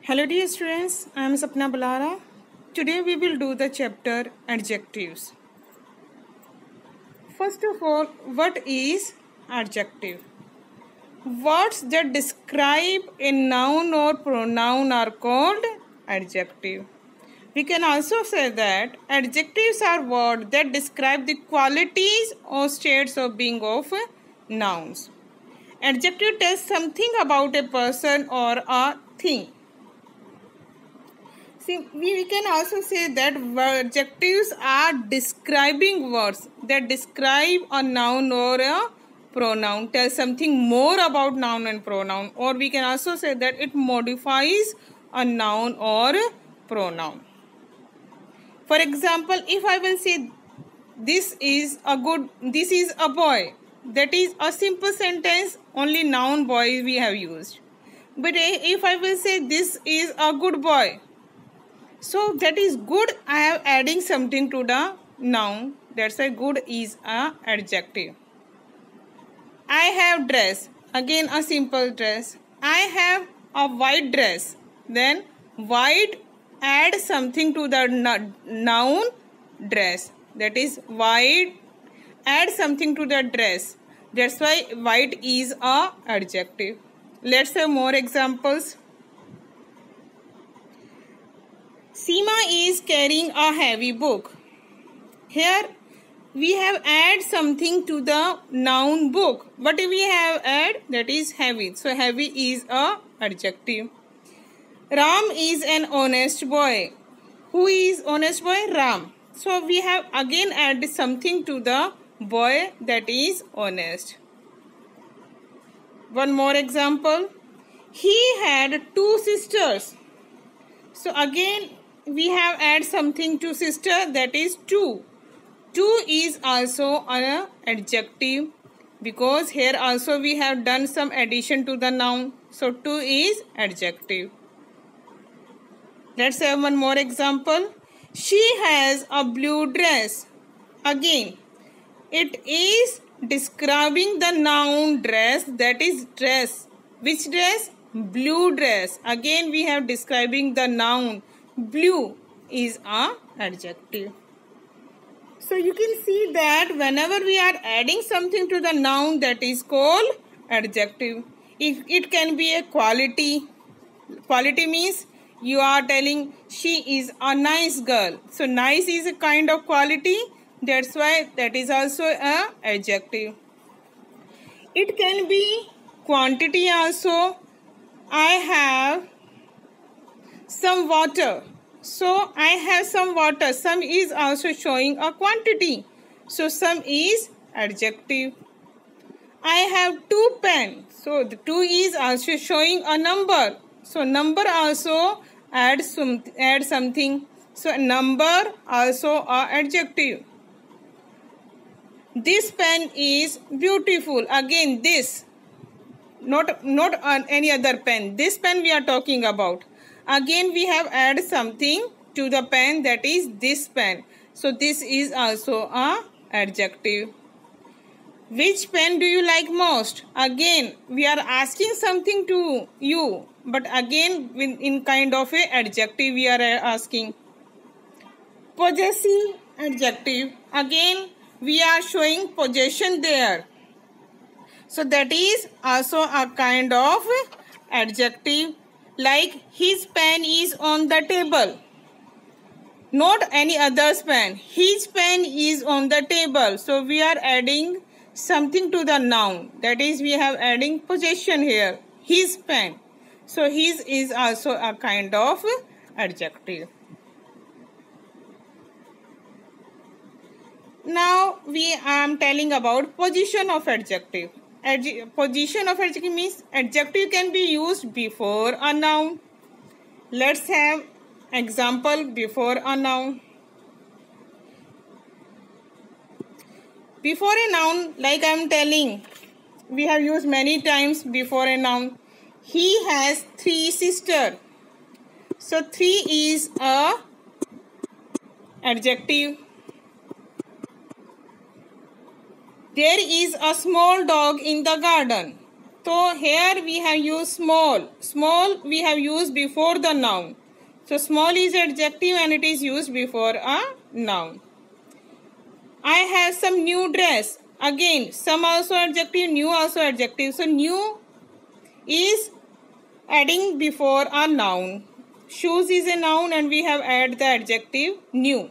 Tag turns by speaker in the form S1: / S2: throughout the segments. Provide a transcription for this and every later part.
S1: Hello dear students, I am Sapna Balara. Today we will do the chapter adjectives. First of all, what is adjective? Words that describe a noun or pronoun are called adjective. We can also say that adjectives are words that describe the qualities or states of being of nouns. Adjective tells something about a person or a thing. See, we can also say that adjectives are describing words that describe a noun or a pronoun, tell something more about noun and pronoun, or we can also say that it modifies a noun or pronoun. For example, if I will say this is a boy, that is a simple sentence, only noun boy we have used. But if I will say this is a good boy, so that is good, I am adding something to the noun. That's why good is a adjective. I have dress. Again a simple dress. I have a white dress. Then white, add something to the noun dress. That is white, add something to the dress. That's why white is a adjective. Let's have more examples. Seema is carrying a heavy book. Here we have add something to the noun book. What we have add? That is heavy. So heavy is a adjective. Ram is an honest boy. Who is honest boy? Ram. So we have again add something to the boy, that is honest. One more example. He had two sisters. So again we have add something to sister, that is two. Two is also an adjective because here also we have done some addition to the noun. So two is adjective. Let's have one more example. She has a blue dress. Again, it is describing the noun dress, that is dress. Which dress? Blue dress. Again we have describing the noun. Blue is a adjective. So you can see that whenever we are adding something to the noun, that is called adjective. It can be a quality. Quality means you are telling she is a nice girl. So nice is a kind of quality. That's why that is also a adjective. It can be quantity also. I have some water. So I have some water. Some is also showing a quantity. So some is adjective. I have two pens. So the two is also showing a number. So number also add something. So number also a adjective. This pen is beautiful. Again this. Not any other pen. This pen we are talking about. Again we have add something to the pen, that is this pen. So this is also a adjective. Which pen do you like most? Again we are asking something to you, but again in kind of a adjective we are asking. Possessive adjective. Again we are showing possession there. So that is also a kind of adjective. Like his pen is on the table. Not any other's pen. His pen is on the table. So we are adding something to the noun. That is we have adding possession here. His pen. So his is also a kind of adjective. Now we am telling about position of adjective. Position of adjective means adjective can be used before a noun. Let's have example before a noun. Before a noun, like I am telling, we have used many times before a noun. He has three sisters. So three is a adjective. There is a small dog in the garden. So here we have used small. Small we have used before the noun. So small is adjective and it is used before a noun. I have some new dress. Again, some also adjective, new also adjective. So new is adding before a noun. Shoes is a noun and we have added the adjective new.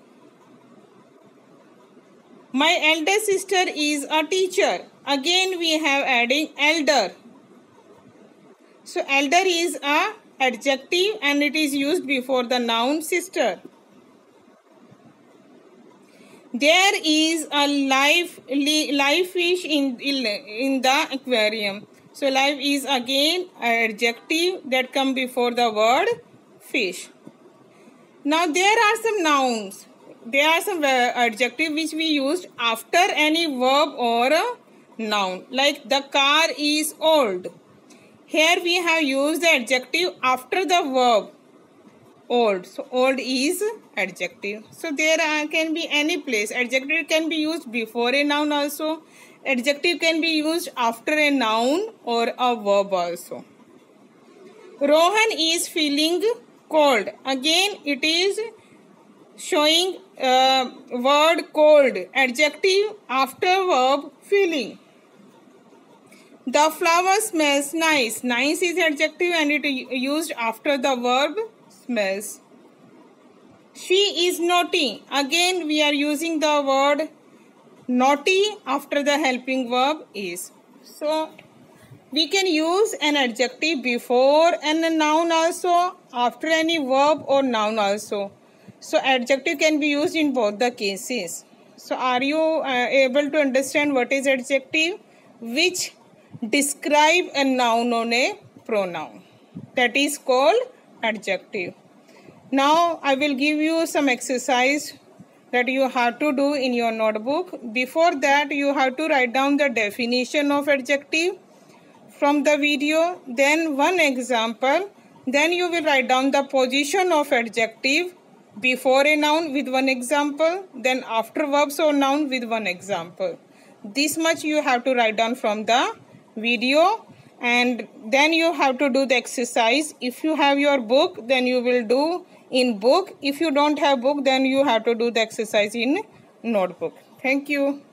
S1: My elder sister is a teacher. Again we have adding elder. So elder is a adjective and it is used before the noun sister. There is a live fish in the aquarium. So live is again an adjective that come before the word fish. Now there are some nouns. There are some adjectives which we used after any verb or a noun. Like the car is old. Here we have used the adjective after the verb old. So old is adjective. So there can be any place. Adjective can be used before a noun also. Adjective can be used after a noun or a verb also. Rohan is feeling cold. Again it is showing word cold. Adjective after verb feeling. The flower smells nice. Nice is adjective and it is used after the verb smells. She is naughty. Again we are using the word naughty after the helping verb is. So we can use an adjective before and a noun also, after any verb or noun also. So adjective can be used in both the cases. So are you able to understand what is adjective? Which describe a noun on a pronoun. That is called adjective. Now I will give you some exercise that you have to do in your notebook. Before that you have to write down the definition of adjective from the video, then one example, then you will write down the position of adjective before a noun with one example, then after verbs or noun with one example. This much you have to write down from the video, and then you have to do the exercise. If you have your book, then you will do in book. If you don't have book, then you have to do the exercise in notebook. Thank you.